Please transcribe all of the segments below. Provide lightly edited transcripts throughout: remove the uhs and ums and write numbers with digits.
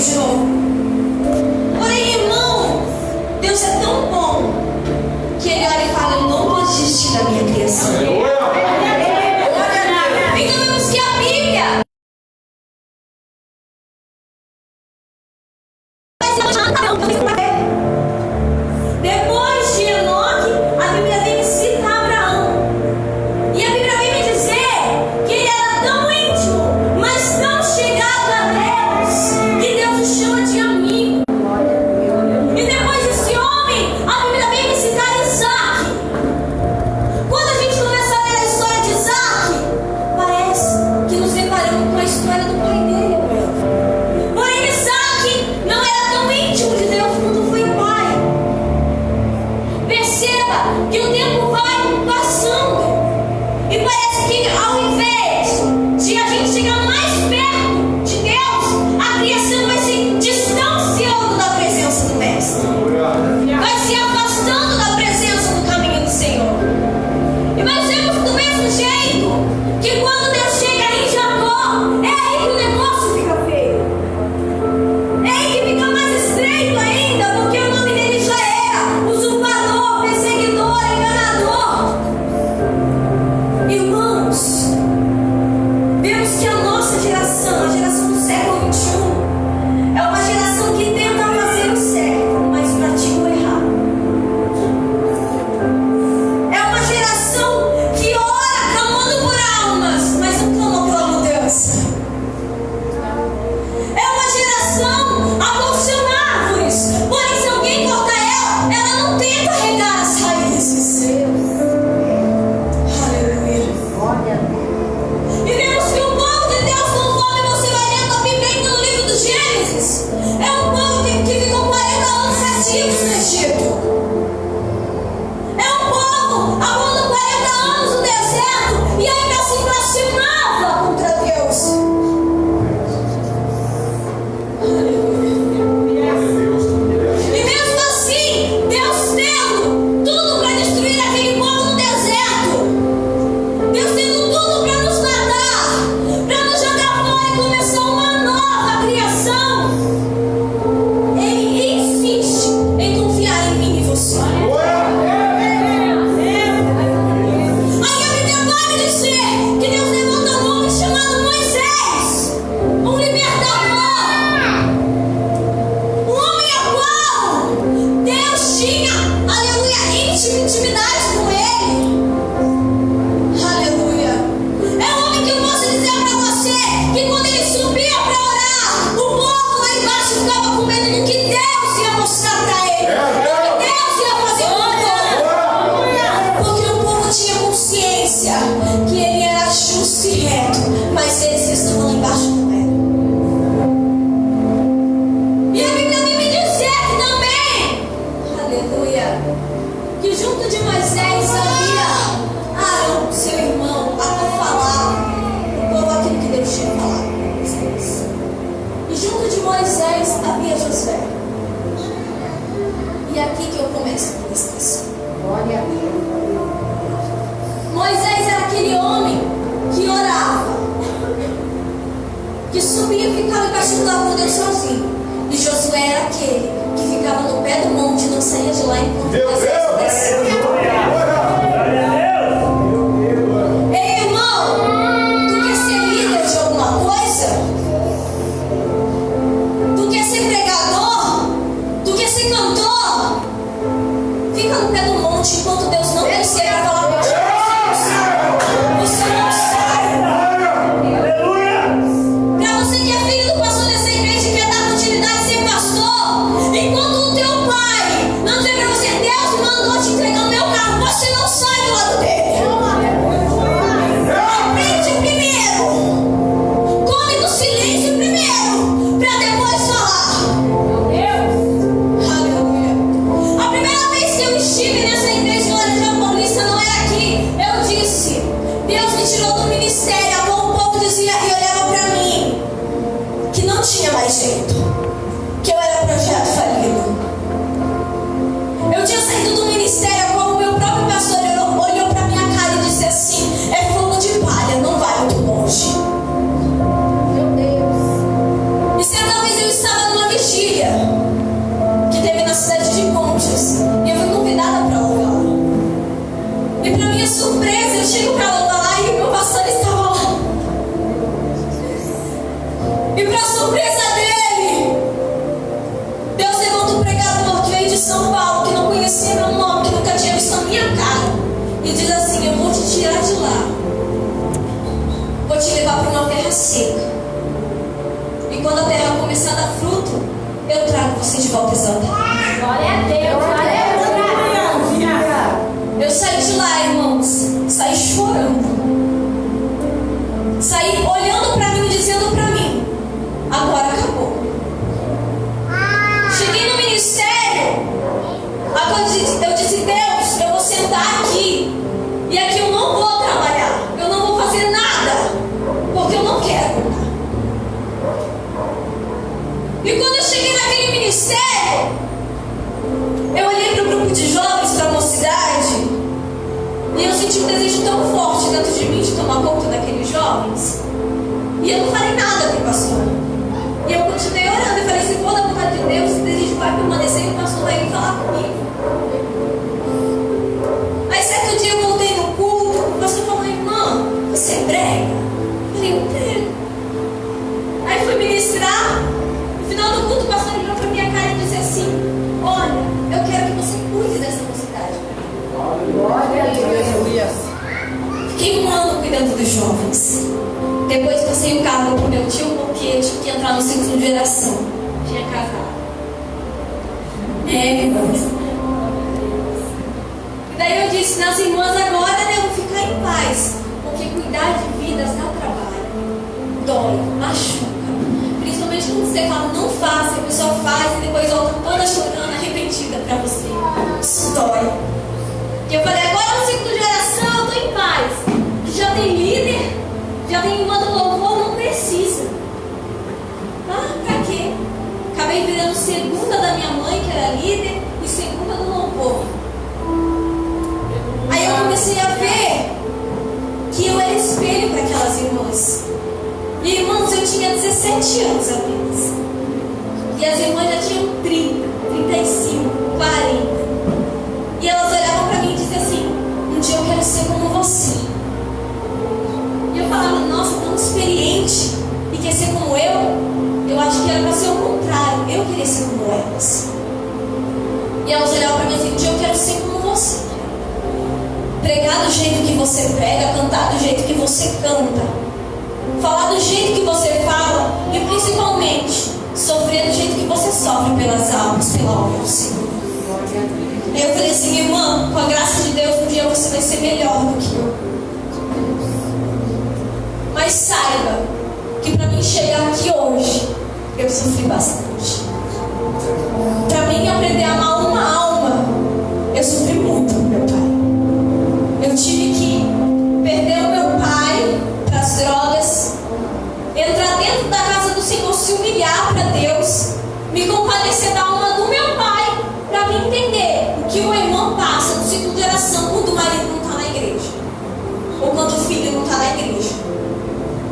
de novo. Porém, irmão, Deus é tão bom que Ele olha e fala: eu não vou desistir da minha criação. Então vemos que a Bíblia depois de Enoque, a Bíblia vem me citar Abraão. E a Bíblia vem me dizer que ele era tão íntimo, mas tão chegado a Deus, que Deus o chama de amigo. E depois desse homem, a Bíblia vem me citar Isaac. Quando a gente começa a ler a história de Isaac, parece que nos deparamos com a história do pai dele, meu. Porém, Isaac não era tão íntimo de Deus quanto foi o pai. Perceba que o tempo vai passando e parece que ao invés de a gente chegar mais perto de Deus, a criação vai se distanciando da presença do Mestre, vai se afastando da presença do caminho do Senhor. E nós vemos do mesmo jeito que quando Deus chega em Jacó, é aí que o negócio fica feio, é aí que fica mais estreito ainda, porque o nome dele já era usurpador, perseguidor, enganador. Irmãos, vemos que a nossa geração, a geração do século XXI, é uma geração que tenta fazer o certo, mas pratica o errado. É uma geração que ora clamando por almas, mas não clama pela mudança. É uma geração a bolsar árvores, porém se alguém corta ela, ela não tenta regar as raízes. Aleluia. E vemos que o povo de Deus, conforme você vai lendo a Bíblia no livro do Gênesis, é um povo que ficou 40 anos cativos no Egito. É um povo aguardando 40 anos no deserto e ainda se blasfemava contra Deus. E mesmo assim, Deus tendo tudo para destruir aquele povo no deserto, Deus tendo tudo para nos matar, para nos jogar fora e começar uma nova criação, Ele insiste em confiar em mim e você. Aí a Bíblia vai me dizer que Deus levanta um homem chamado Moisés, um libertador, um homem ao qual Deus tinha, aleluia, intimidade com ele. Aleluia. É um homem que eu posso dizer para você que quando ele subia para orar, o povo lá embaixo ficava com medo do que Deus ia mostrar para ele, do que Deus ia fazer com ele. Porque o povo tinha consciência que ele era justo e reto, mas eles estavam lá embaixo não eram. E a Bíblia vem me dizer também, aleluia, que junto de Moisés havia Arão, seu irmão, a quem falava o povo aquilo que Deus tinha falado para Moisés. E junto de Moisés havia Josué. E é aqui que eu começo a ministração. Glória a Deus. Moisés era aquele homem que orava, que subia e ficava embaixo com Deus sozinho. E Josué era aquele que ficava no pé do monte e não saía de lá enquanto Moisés descia. Ei, irmão, tu quer ser líder de alguma coisa? Tu quer ser pregador? Tu quer ser cantor? Fica no pé do monte enquanto Deus não descer para falar contigo. Você não sai. Para você que é filho do pastor dessa igreja e quer dar continuidade a ser pastor, enquanto o teu pai não dizer para você: Deus me mandou te entregar o meu carro, você não sai do lado dele. Aprende primeiro, come no silêncio primeiro, para depois falar. Aleluia. A primeira vez que eu estive nessa igreja em Laranjal Paulista não era aqui. Eu disse: Deus me tirou do ministério. A qual o povo dizia e olhava para mim que não tinha mais jeito, que eu era projeto falido. Eu tinha saído do ministério, a qual o meu próprio pastor olhou para minha cara e disse assim: é fogo de palha, não vai muito longe. Meu Deus. E certa vez eu estava no começar a dar fruto, eu trago você de volta exaltado. Glória a Deus, glória a Deus. Eu saí de lá, irmãos, saí chorando. Saí olhando para mim e dizendo para mim: agora acabou. Cheguei no ministério, eu disse: Deus, eu vou sentar aqui, e aqui eu não vou trabalhar, eu não vou fazer nada, porque eu não quero. E quando eu cheguei naquele ministério, eu olhei para o grupo de jovens, para a mocidade, e eu senti um desejo tão forte dentro de mim de tomar conta daqueles jovens. E eu não falei nada para o pastor. E eu continuei orando e falei: se for da vontade de Deus, esse desejo vai permanecer, e o pastor vai vir falar comigo. Aí certo dia eu voltei no culto, o pastor falou: irmã, você prega? Eu falei: eu prego. Aí fui ministrar. No final do culto, o pastor olhou para minha cara e disse assim: olha, eu quero que você cuide dessa mocidade. Glória a Deus. Fiquei um ano cuidando dos jovens. Depois passei o cargo pro meu tio, porque eu tive que entrar no ciclo de geração. Tinha casado. Irmãs. E daí eu disse nas irmãs: agora devo ficar em paz, porque cuidar de vidas dá trabalho, dói, machuca. Principalmente quando você fala não faça, a pessoa faz e depois volta toda chorando, arrependida pra você. Isso dói. E eu falei: agora no ciclo de geração eu estou em paz. Já tem líder, já tem irmã do louvor, não precisa. Ah, pra quê? Acabei virando segunda da minha mãe, que era líder, e segunda do louvor. Aí eu comecei a ver que eu era espelho para aquelas irmãs. E irmãos, eu tinha 17 anos apenas. E as irmãs já tinham 30, 35, 40. E elas olhavam para mim e diziam assim: um dia eu quero ser como você. E eu falava: nossa, tão experiente e quer ser como eu acho que era para ser o contrário. Eu queria ser como elas. E elas olhavam para mim e diziam: um dia eu quero ser como você. Pregar do jeito que você prega, cantar do jeito que você canta, falar do jeito que você fala e principalmente sofrer do jeito que você sofre pelas almas, pela obra do Senhor. Aí eu falei assim: irmã, com a graça de Deus, um dia você vai ser melhor do que eu. Mas saiba que para mim chegar aqui hoje, eu sofri bastante. Para mim aprender a amar uma alma, eu sofri muito com meu pai. Eu tive que perder o meu pai para as drogas, entrar dentro da casa do Senhor, se humilhar para Deus, me compadecer da alma do meu pai, para me entender o que o irmão passa no ciclo de geração quando o marido não está na igreja, ou quando o filho não está na igreja.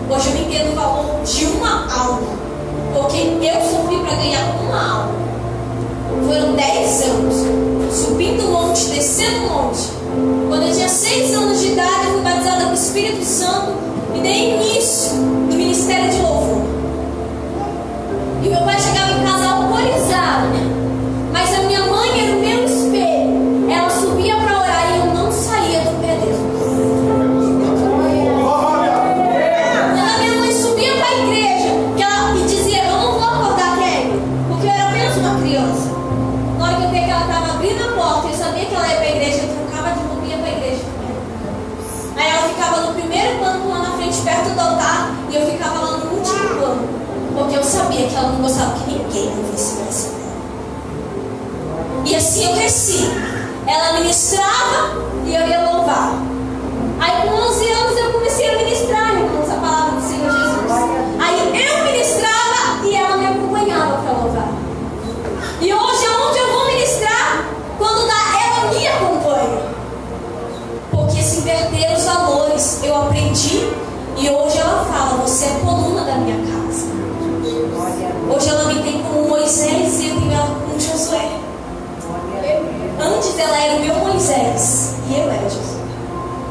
Hoje eu entendo o valor de uma alma, porque eu sofri para ganhar uma alma. Foram 10 anos, subindo um monte, descendo um monte. Quando eu tinha 6 anos de idade, eu fui batizada com o Espírito Santo e dei início no ministério de louvor. E meu pai chegava em casa alcoolizado, mas a minha mãe era o meu espelho. Ela subia para orar e eu não saía do pé dela. Quando a minha mãe subia para a igreja e dizia: eu não vou acordar Kelly, porque eu era apenas uma criança. Na hora que eu vi que ela estava abrindo a porta e eu sabia que ela ia para a igreja, eu trocava de roupa e ia para a igreja também. Aí ela ficava no primeiro plano lá na frente, perto do altar, e eu ficava lá no último plano, porque eu sabia que ela não gostava que ninguém ouvisse a oração dela. E assim eu cresci. Ela ministrava e eu ia louvar. Aí com 11 anos eu comecei a ministrar, irmãos, a palavra do Senhor Jesus. Aí eu ministrava e ela me acompanhava para louvar. E hoje aonde eu vou ministrar, quando dá, ela me acompanha. Porque se inverter os valores, eu aprendi. E hoje ela fala: você é a coluna da minha casa. Hoje ela me tem como Moisés e eu tenho ela como Josué. Antes ela era o meu Moisés e eu era Josué.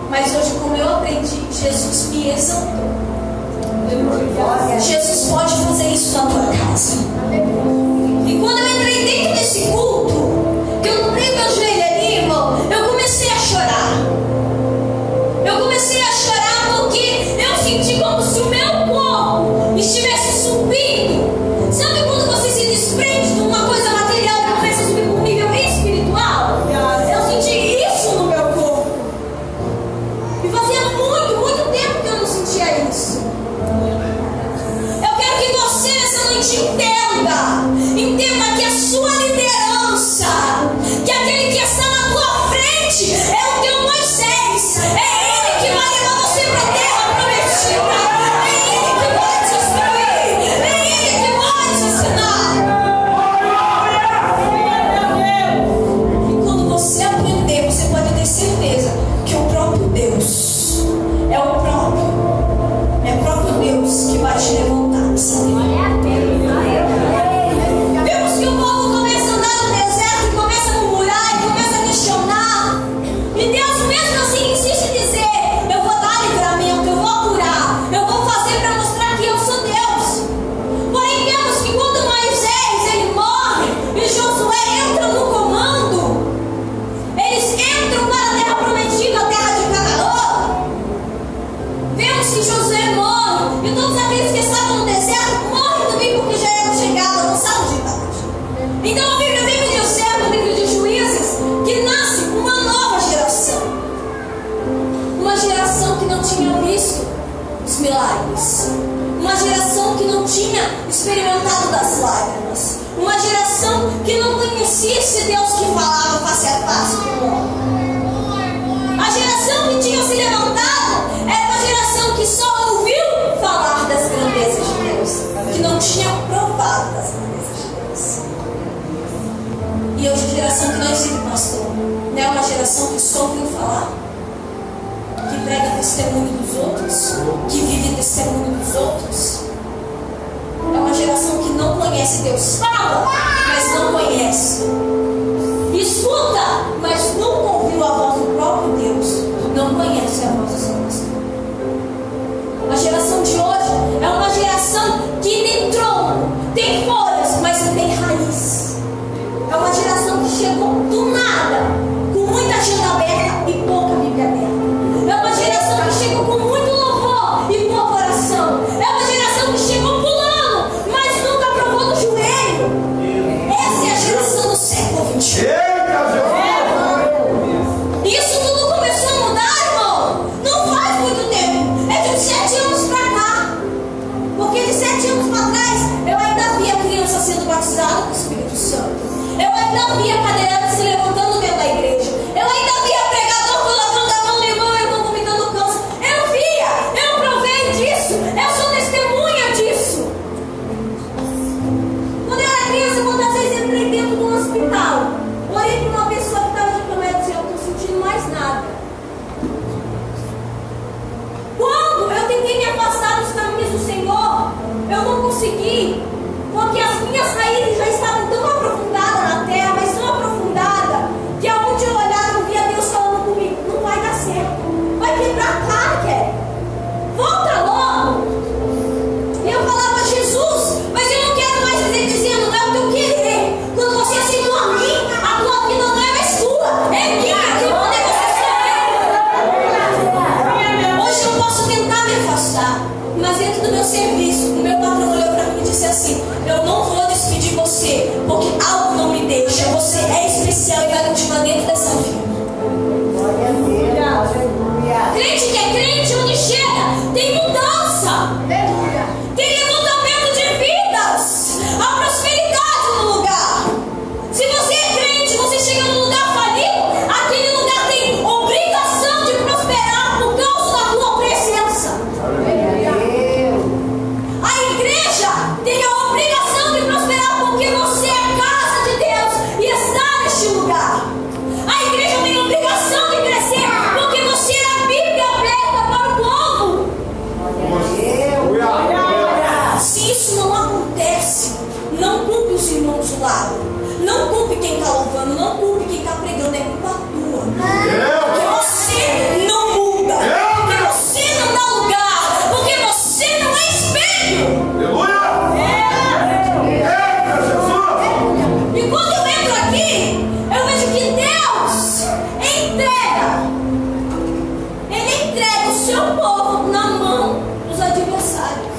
Mas hoje, como eu aprendi, Jesus me exaltou. Jesus pode fazer isso na tua casa. E quando eu entrei dentro desse culto, que eu dobrei meu joelho ali, irmão, eu comecei a chorar. Eu comecei a chorar porque eu senti como se o meu corpo estivesse subindo. Sabe Entenda que a sua liderança, que aquele que está na tua frente é o teu Moisés. É ele que vai levar você para a terra prometida. É ele que vai te instruir. É ele que vai te ensinar. E quando você aprender, você pode ter certeza que o próprio Deus é o próprio Deus que vai te levantar nessa terra. Vemos que o povo começa a andar no deserto e começa a murmurar e começa a questionar. E Deus mesmo assim insiste em dizer: eu vou dar livramento, eu vou curar, eu vou fazer para mostrar que eu sou Deus. Porém vemos que quando Moisés ele morre e Josué entra no comando, eles entram para a terra prometida, a terra de Canaã. Vemos que Josué morre e todos aqueles que estavam no deserto morrem também porque já eram chegados avançados de idade. Então a Bíblia vem me dizer no livro de Juízes que nasce uma nova geração. Uma geração que não tinha visto os milagres. Uma geração que não tinha experimentado das lágrimas. Uma geração que não conhecia esse Deus que falava face a face com o homem. A geração que tinha se levantado era uma geração que só ouviu falar das grandezas de Deus, que não tinha provado das grandezas de Deus. E hoje a geração que nós vivemos, pastor, não é uma geração que só ouviu falar, que prega testemunho dos outros, que vive testemunho dos outros. É uma geração que não conhece Deus. Fala, mas não conhece. Escuta, mas nunca ouviu a voz do próprio Deus. Não conhece a voz do seu pastor. A geração de hoje é uma geração que tem tronco, tem folhas, mas não tem raiz. É uma geração que chegou do nada, com muita agenda aberta e pouca Bíblia aberta. É uma geração que chegou com muito louvor e pouca oração. É uma geração que chegou pulando, mas nunca provou no joelho. Essa é a geração do século XXI. Isso tudo começou a mudar, irmão. Não faz muito tempo. É de 7 anos pra cá. Porque de 7 anos pra trás, eu ainda via criança sendo batizada com o Espírito Santo. Eu ainda via cadeirante se levantando dentro da igreja. Eu ainda via pregador colocando a mão no irmão vomitando câncer. Eu via, eu provei disso. Eu sou testemunha disso. Quando eu era criança, quantas vezes entrei dentro de um hospital, olhei para uma pessoa que estava de cama e disse: eu não estou sentindo mais nada. Quando eu tentei me afastar dos caminhos do Senhor, eu não consegui, porque as minhas raízes já estavam tão aprofundadas na terra, mas tão aprofundada, que aonde eu olhava eu via Deus falando comigo: não vai dar certo, vai quebrar a cara, Kelly, volta logo. E eu falava: Jesus, mas eu não quero mais viver dizendo não é o teu querer. Quando você aceitou a mim, a tua vida não é mais tua, é minha, que poder você escolher. Hoje eu posso tentar me afastar, mas dentro do meu serviço, o meu patrão olhou para mim e disse assim: eu não vou despedir você, porque algo não me deixa. Você é especial e vai continuar dentro dessa vida. Crente que é crente, onde chega, tem mudança, tem levantamento de vidas, a prosperidade no lugar. Se você é crente, você chega num lugar falido, aquele lugar tem obrigação de prosperar por causa da tua presença. A igreja tem a obrigação de prosperar porque você é casa de Deus e está neste lugar. A igreja tem a obrigação de crescer porque você é a Bíblia aberta para o povo. Se isso não acontece, não culpe os irmãos do lado, não culpe quem está louvando, não culpe quem está pregando, é culpa tua. Porque você não muda, porque você não dá lugar, porque você não é espelho. E quando eu entro aqui, eu vejo que Deus Ele entrega o seu povo na mão dos adversários.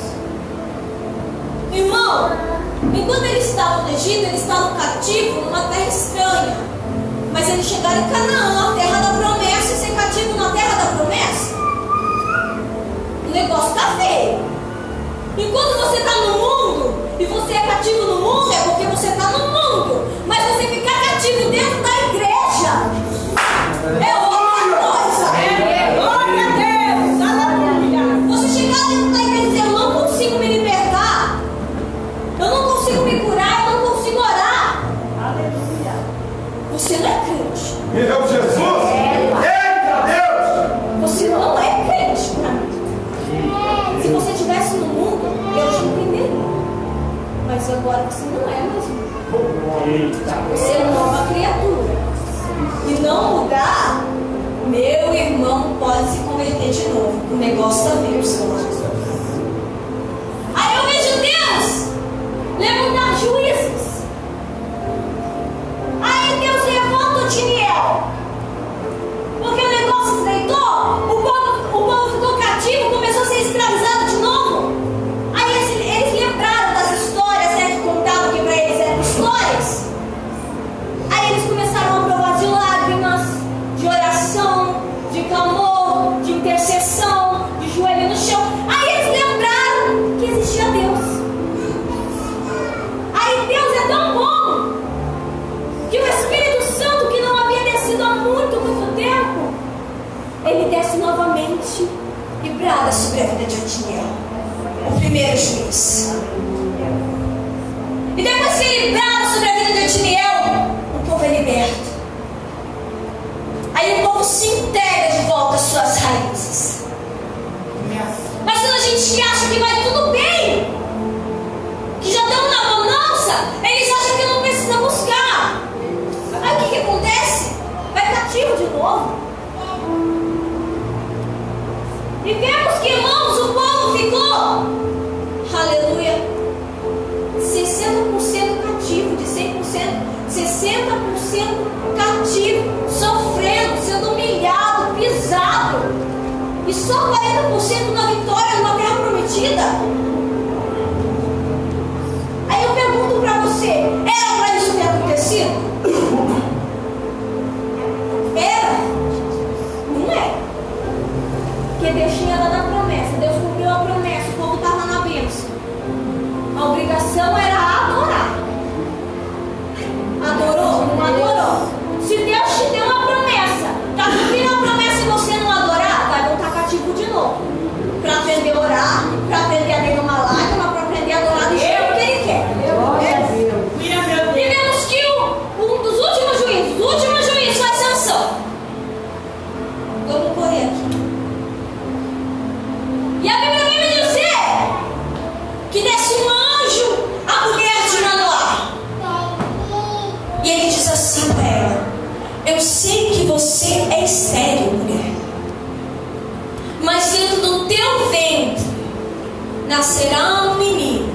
Irmão, enquanto eles estavam no Egito, eles estavam cativos numa terra estranha. Mas eles chegaram em Canaã, a terra da promessa, e ser cativo na terra da promessa, o negócio está feio. Enquanto você está no mundo, e você é cativo no mundo, é porque você está no mundo. Mas você ficar cativo dentro da igreja é outra coisa. Glória a Deus, aleluia. Você chegar dentro da igreja e dizer: eu não consigo me libertar, eu não consigo me curar, eu não consigo orar. Aleluia. Você não é crente. Meu Jesus! Eita Deus! Você não é crente. Se você estivesse no mundo, eu te entenderia. Mas agora você não é mesmo. Você é nova criatura. E não mudar, meu irmão pode se converter de novo. O negócio da Deus. Aí eu vejo Deus levantar juízes. Aí Deus levanta o Tiniel. Porque o negócio se deitou, o povo ficou cativo, começou a ser escravizado de novo. Aí eles lembraram das histórias, né, que contavam que para eles eram histórias. Aí eles começaram a provar de lágrimas, de oração, de clamor, de intercessão, de joelho no chão. Aí eles lembraram que existia Deus. Aí Deus é tão bom que o Espírito Santo, que não havia descido há muito tempo, ele desce novamente e brada sobre a vida de Otiniel, o primeiro juiz. E depois que ele brada sobre a vida de Otiniel, o povo é liberto. Aí o povo se integra de volta às suas raízes. Mas quando a gente acha que vai tudo bem, que já estamos na bonança, eles acham que não precisa buscar. Aí o que acontece? Vai cativo de novo. E vemos que, irmãos, o povo ficou, aleluia, 60% cativo, de 100%, 60% cativo, sofrendo, sendo humilhado, pisado. E só 40% na vitória numa terra prometida. Aí eu pergunto para você: era para isso ter acontecido? Era? Não é. Porque Deus tinha dado a promessa, Deus cumpriu a promessa, o povo estava na bênção. A obrigação era adorar. Adorou? Não adorou. Se Deus te deu uma promessa, está cumprindo a promessa e você não adorar, vai voltar cativo de novo. Para aprender a orar, para aprender a derramar lágrima, para aprender a adorar do jeito que Ele quer. E vemos que um dos últimos juízes, o último juiz foi Sansão. Vamos correr aqui. E a Bíblia vem me dizer que desce um anjo à mulher de Manoá. E ele diz assim para ela: eu sei que você é estéril, mulher, mas dentro do teu ventre nascerá um menino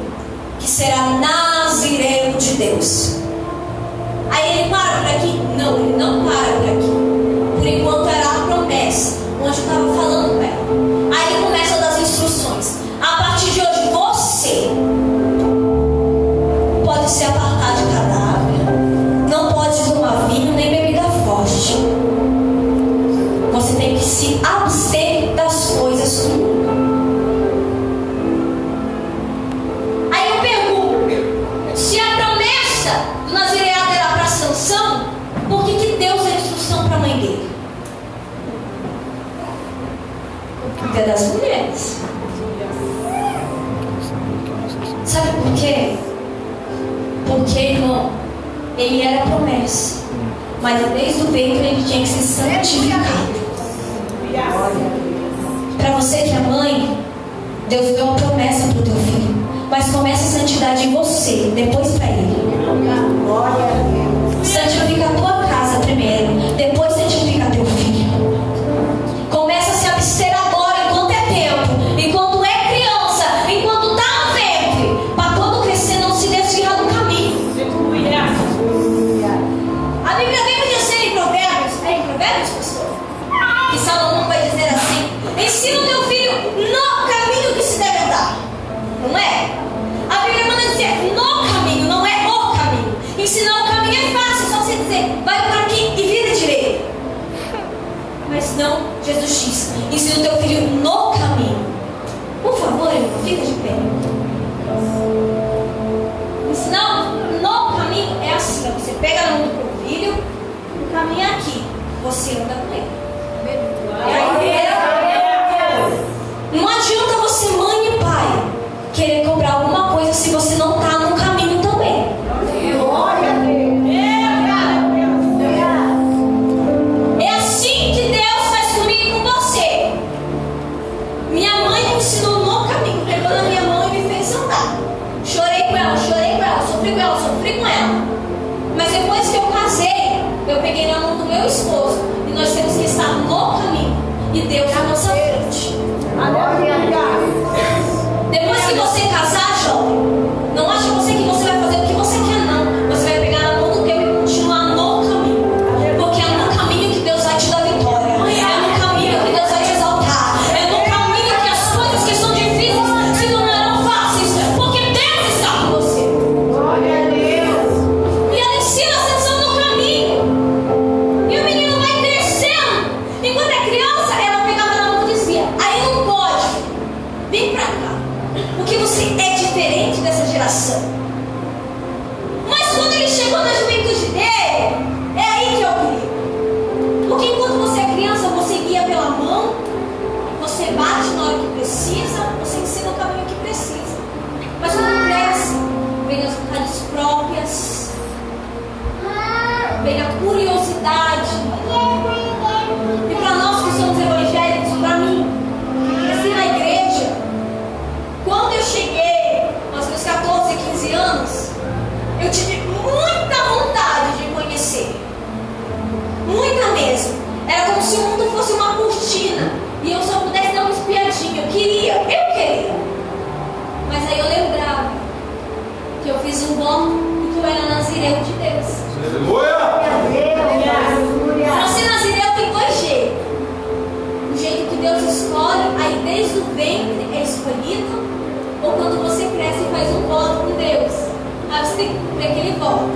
que será nazireu de Deus. Aí ele para por aqui? Não, ele não para por aqui. Por enquanto era a promessa, onde estava falando com ela. Aí ele começa a dar as instruções: a partir de hoje você pode se apartar de cadáver, não pode tomar vinho nem bebida forte, você tem que se abster das coisas do mundo. Aí eu pergunto: se a promessa do nazireado era para Sansão, por que Deus deu instrução para a mãe dele? Porque é das mulheres. Sabe por quê? Porque, irmão, ele era a promessa, mas desde o ventre ele tinha que ser santificado. Para você que é mãe, Deus deu uma promessa para o teu filho, mas começa a santidade em você, depois para ele. Santifica a tua casa primeiro, depois santifica teu filho. Começa a se abster agora, enquanto é tempo, enquanto é criança, enquanto está no ventre, para quando crescer não se desviar do caminho. A Bíblia vem me dizer em Provérbios, pastor, que Salomão vai dizer assim: ensina o teu filho no caminho que se deve andar. Não é? A Bíblia manda dizer no caminho, não é pega na mão do teu filho, caminha aqui, você anda com ele. Não adianta você, mãe e pai, querer cobrar alguma coisa se você não está no caminho também. É assim que Deus faz comigo e com você. Minha mãe me ensinou no caminho, pegou na minha mão e me fez andar. Chorei com ela, sofri com ela. Mas depois que eu casei, eu peguei na mão do meu esposo e nós temos que estar no caminho e Deus na nossa frente. Depois que você casar, jovem, não acha você que você vai fazer o que você quer, não. Você vai pegar na mão do teu e continuar no caminho. Porque é no caminho que Deus vai te dar vitória. É no caminho que Deus vai te exaltar. É no caminho que as coisas que são difíceis se tornarão fáceis. Porque Deus está com você. E ela ensina a sessão no caminho. E o menino vai crescendo. Enquanto é criança, ela pegava na mão e dizia: aí não pode, vem pra cá. Porque você é diferente dessa geração. Mas quando ele chegou na juventude dele, é aí que eu queria. Porque enquanto você é criança, você guia pela mão, você bate na hora que precisa, você ensina o caminho que precisa. Mas quando cresce, vem as vontades próprias, vem a curiosidade. E para nós que somos evangélicos, para mim, cresci na igreja. Quando eu cheguei aos meus 14, 15 anos, eu tive muita vontade de conhecer. Muita mesmo. Era como se o mundo fosse uma cortina e eu só pudesse dar uma espiadinha. Eu queria. Mas aí eu lembrava que eu fiz um voto e que eu era nazireu de Deus. Para ser nazireu tem dois jeitos. O jeito que Deus escolhe, aí desde o ventre é escolhido, ou quando você cresce e faz um voto com Deus, aí você tem que cumprir aquele voto.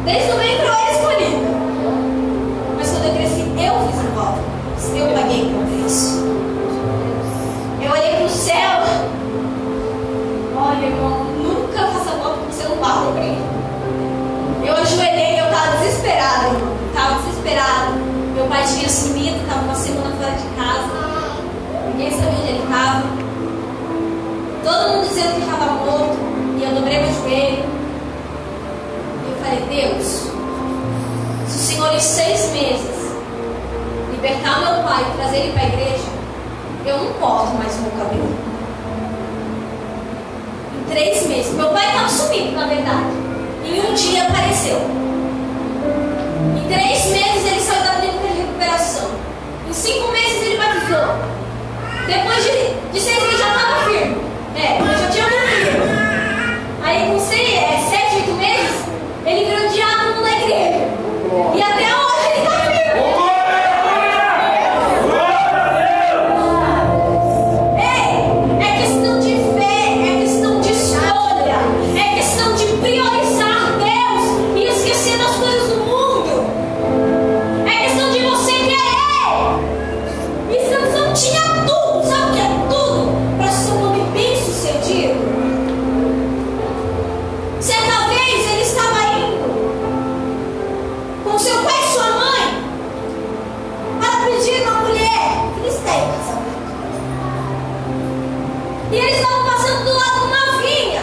Desde o ventre eu era escolhida, mas quando eu cresci eu fiz um voto. Eu paguei por isso. Eu olhei para o céu. Olha, irmão, nunca faça voto que você não vai cumprir. Eu ajoelhei, eu estava desesperada, irmão. Estava desesperada. Meu pai tinha sumido, estava uma semana fora de casa. Ninguém sabia onde ele estava. Todo mundo dizendo que estava morto. E eu dobrei meu joelho. E eu falei: Deus, se o Senhor em 6 meses libertar meu pai e trazer ele para a igreja, eu não corto mais o meu cabelo. Em 3 meses. Meu pai estava sumido, na verdade. Em um dia apareceu. Em 3 meses ele saiu da clínica de recuperação. Em 5 meses ele batizou. Depois de 6 meses já estava firme. Eu já tinha morrido. Aí com 7, 8 meses, ele virou diácono na igreja. E até hoje ele está firme. É questão de fé, é questão de escolha, é questão de priorizar Deus e esquecer das coisas do mundo. É questão de você querer. E Sansão tinha tudo, sabe o que é tudo? Para ser um homem bem sucedido. Certa vez ele estava indo com seu pai e sua mãe para pedir uma mulher filisteia em casamento. E eles estavam passando do lado de uma vinha.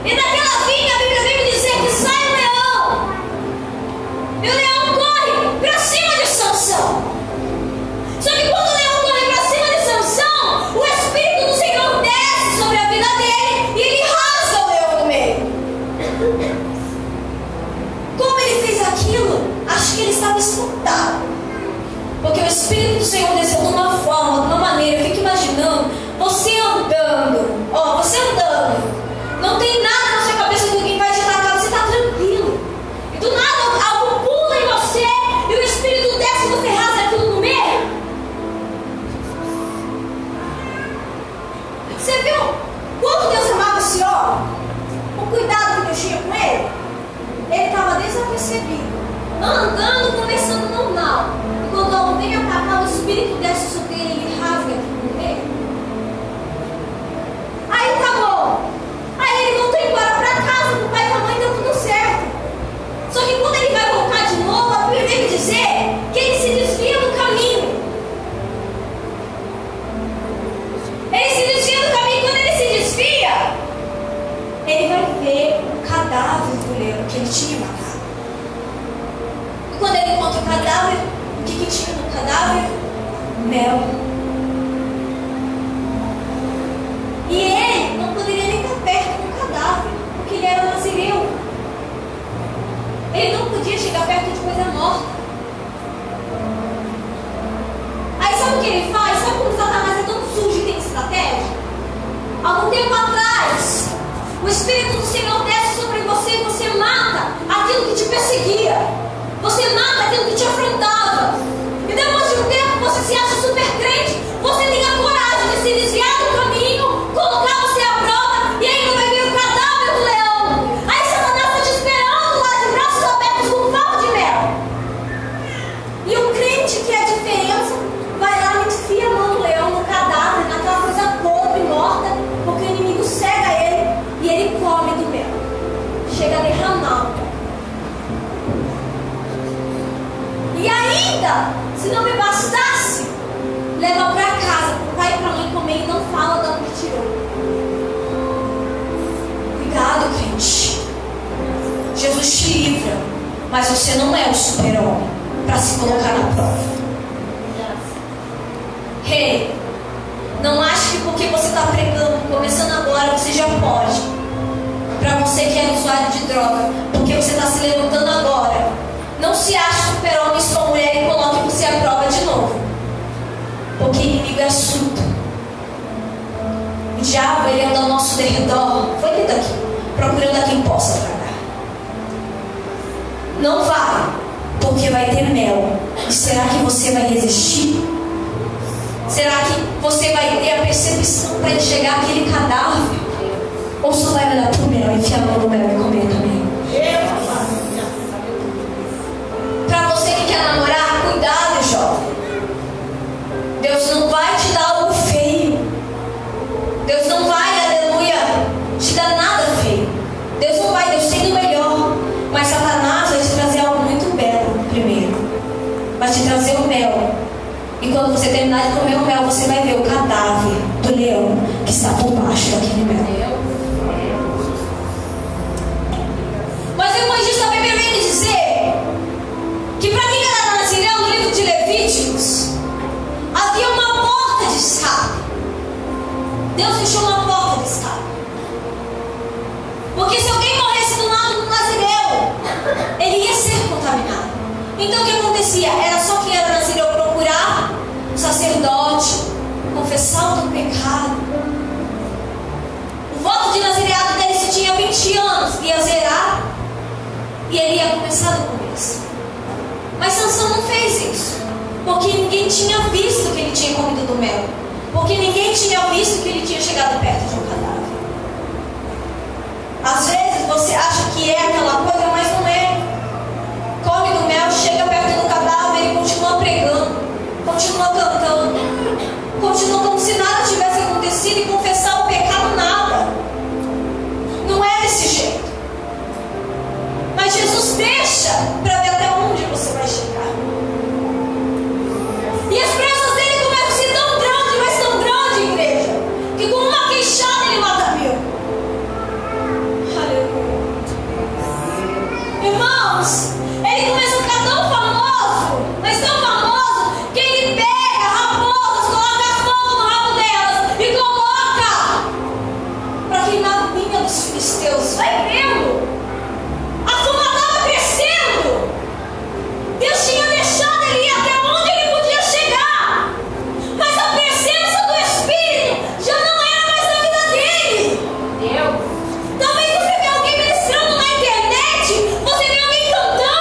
E naquela vinha a Bíblia vem me dizer que sai um leão. E o leão corre para cima de Sansão. Só que quando o leão corre para cima de Sansão, o Espírito do Senhor desce sobre a vida dele e ele rasga o leão no meio. Como ele fez aquilo? Acho que ele estava espantado. Porque o Espírito do Senhor desceu de uma forma, de uma maneira. Eu fico imaginando você andando. Você andando. Não tem nada na sua cabeça que alguém vai te atacar. Você está tranquilo. E do nada algo pula em você e o Espírito desce e você rasga aquilo no meio. Você viu quanto Deus amava esse homem? O cuidado que Deus tinha com ele? Ele estava desapercebido, andando, conversando normal. E quando alguém vem atacar, o Espírito desce sobre ele e rasga aquilo no meio. Aí tá bom. Aí ele voltou embora para casa, com o pai e a mãe deu ele vai ver o cadáver do leão que ele tinha matado. E quando ele encontra o cadáver, o que tinha no cadáver? Mel. E ele não poderia nem estar perto do cadáver, porque ele era nazireu. Ele não podia chegar perto de coisa morta. Aí sabe o que ele faz? Sabe como Satanás é tão sujo e tem estratégia? Algum tempo atrás, o Espírito do Senhor desce sobre você e você mata aquilo que te perseguia. Você mata aquilo que te afrontava. E depois de um tempo você se acha super crente. Você tem a coragem de se desviar do caminho, colocar você à prova, e ainda vai vir o cadáver do leão. Aí Satanás está te esperando lá de braços abertos com um pau de mel. E o crente que é a diferença vai lá e enfia a mão do leão no cadáver, naquela coisa podre, morta, porque o inimigo cega ele e ele come do mel. Chega a derramar. E ainda, se não me bastasse, leva para casa, para o pai e para a mãe comer e não fala de onde tirou. Cuidado, crente. Jesus te livra, mas você não é o super-homem para se colocar na prova. Ei, não ache que porque você está pregando, começando agora, você já pode. Para você que é usuário de droga, porque você está se levantando agora, não se ache super-homem, sua mulher, e coloque você à prova de novo. Porque o inimigo é surdo. O diabo, ele anda ao nosso derredor. Foi lido aqui, procurando a quem possa tragar. Não vai, porque vai ter mel. E será que você vai resistir? Será que você vai ter a percepção para enxergar aquele cadáver? Ou só vai olhar para o mel, enfiar a mão no mel e comer também? Para você que quer namorar, cuidado, jovem. Deus não vai te dar algo feio. Deus não vai, aleluia, te dar nada feio. Deus não vai, Deus tem o melhor. Mas Satanás vai te trazer algo muito belo primeiro. Vai te trazer o mel. E quando você terminar de comer o mel, você vai ver o cadáver do leão que está por baixo daquele mel. Mas depois disso, a Bíblia vem dizer que para quem era nazireu, no livro de Levíticos, havia uma porta de escape. Deus deixou uma porta de escape. Porque se alguém morresse do lado do nazireu, ele ia ser contaminado. Então o que acontecia? Era só quem era nazireu procurar o sacerdote, confessar o teu pecado. O voto de nazireado dele, se tinha 20 anos, ia zerar e ele ia começar do começo. Mas Sansão não fez isso, porque ninguém tinha visto que ele tinha comido do mel, porque ninguém tinha visto que ele tinha chegado perto de um cadáver. Às vezes você acha que é aquela coisa, mas não é. Come do mel, chega perto do cadáver e continua pregando, continua cantando, continua como se nada tivesse acontecido e confessar o pecado nada. Não é desse jeito. Mas Jesus deixa para ver até onde você vai chegar. E as pressas dele começam a ser tão grande, mas tão grande, igreja, que com uma queixada ele mata 1000. Aleluia. Irmãos, ele começa a ficar tão famoso, mas tão famoso, que ele pega raposas, coloca fogo no rabo delas e coloca para queimar a vinha dos filisteus. Vai vendo? A fama estava crescendo. Deus tinha deixado ele ir até onde ele podia chegar, mas a presença do Espírito já não era mais na vida dele. Talvez você vê alguém ministrando na internet, você vê alguém cantando,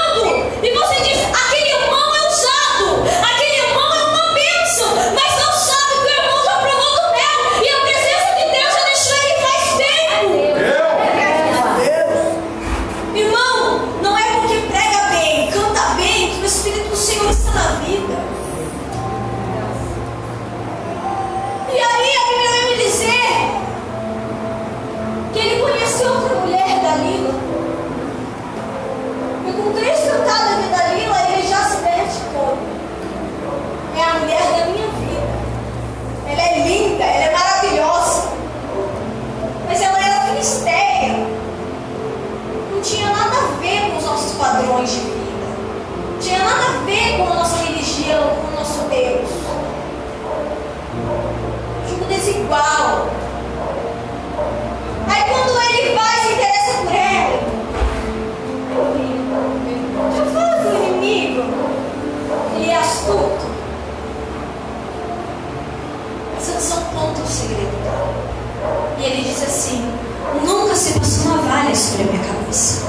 sobre a minha cabeça.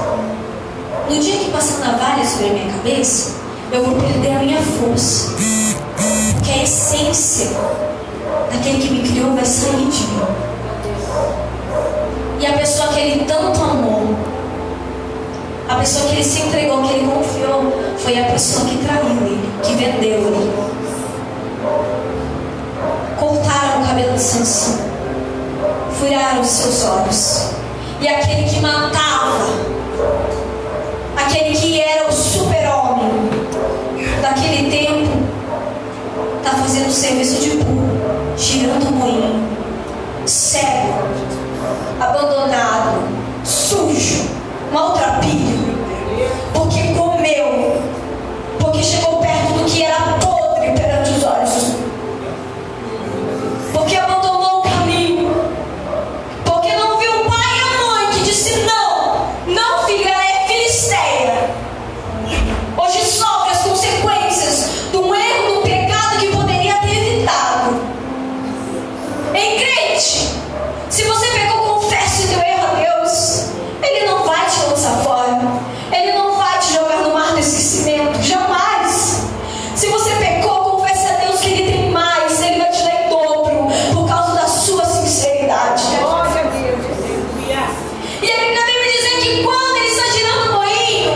No dia que passar navalha sobre a minha cabeça, eu vou perder a minha força. Porque a essência daquele que me criou vai sair de mim. E a pessoa que ele tanto amou, a pessoa que ele se entregou, que ele confiou, foi a pessoa que traiu ele, que vendeu ele. Cortaram o cabelo de Sansão, furaram os seus olhos. E aquele que matava, aquele que era o super-homem daquele tempo, está fazendo serviço de burro, girando o moinho, cego, abandonado, sujo, maltrapilho, porque comeu, porque chegou perto do que era podre perante os olhos, porque abandonou o caminho, porque não viu o pai e a mãe que disse não filha, é filisteia. Hoje sofre as consequências do erro, do pecado que poderia ter evitado. Ei, crente, se você pecou, confesse teu erro a Deus. Ele não vai te lançar fora. Ele não vai te jogar no mar do esquecimento. Jamais. Se você pecou, confesse a Deus que Ele tem mais. Ele vai te dar em dobro por causa da sua sinceridade. Glória a Deus. E a Bíblia vem me dizer que quando Ele está girando o moinho,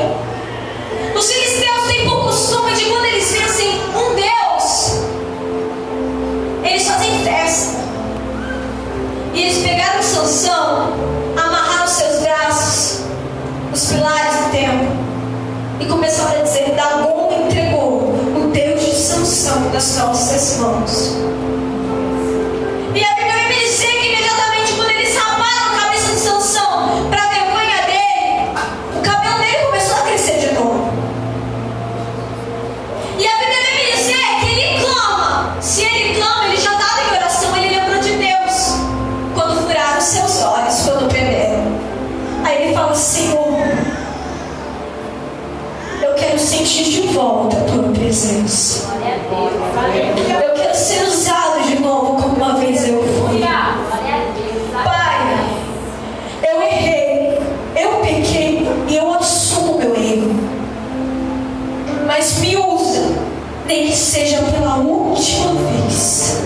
os filisteus têm por costume de quando eles vencem um Deus, eles fazem festa. E eles pegaram Sansão, amarraram seus braços, os pilares do templo, e começaram a dizer: Dagon entregou o Deus de Sansão nas nossas mãos. E a Bíblia vai me dizer que imediatamente quando eles raparam a cabeça de Sansão, para a vergonha dele, o cabelo dele começou a crescer de novo. E a Bíblia vai me dizer que ele clama. Se ele clama, ele já estava em oração, ele lembrou de Deus. Quando furaram seus olhos, quando prenderam, aí ele fala: Senhor, eu quero sentir de volta a tua presença. Eu quero ser usado de novo como uma vez eu fui. Pai, eu errei, eu pequei e eu assumo meu erro. Mas me usa, nem que seja pela última vez.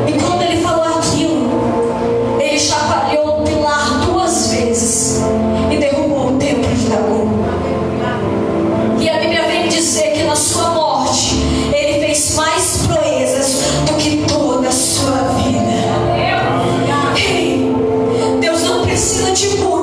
E quando ele falou aquilo, ele chacoalhou o pilar 2 vezes e derrubou o templo de Dagon. E a Bíblia vem dizer que na sua morte ele fez mais proezas do que toda a sua vida. Ei, Deus não precisa de muito.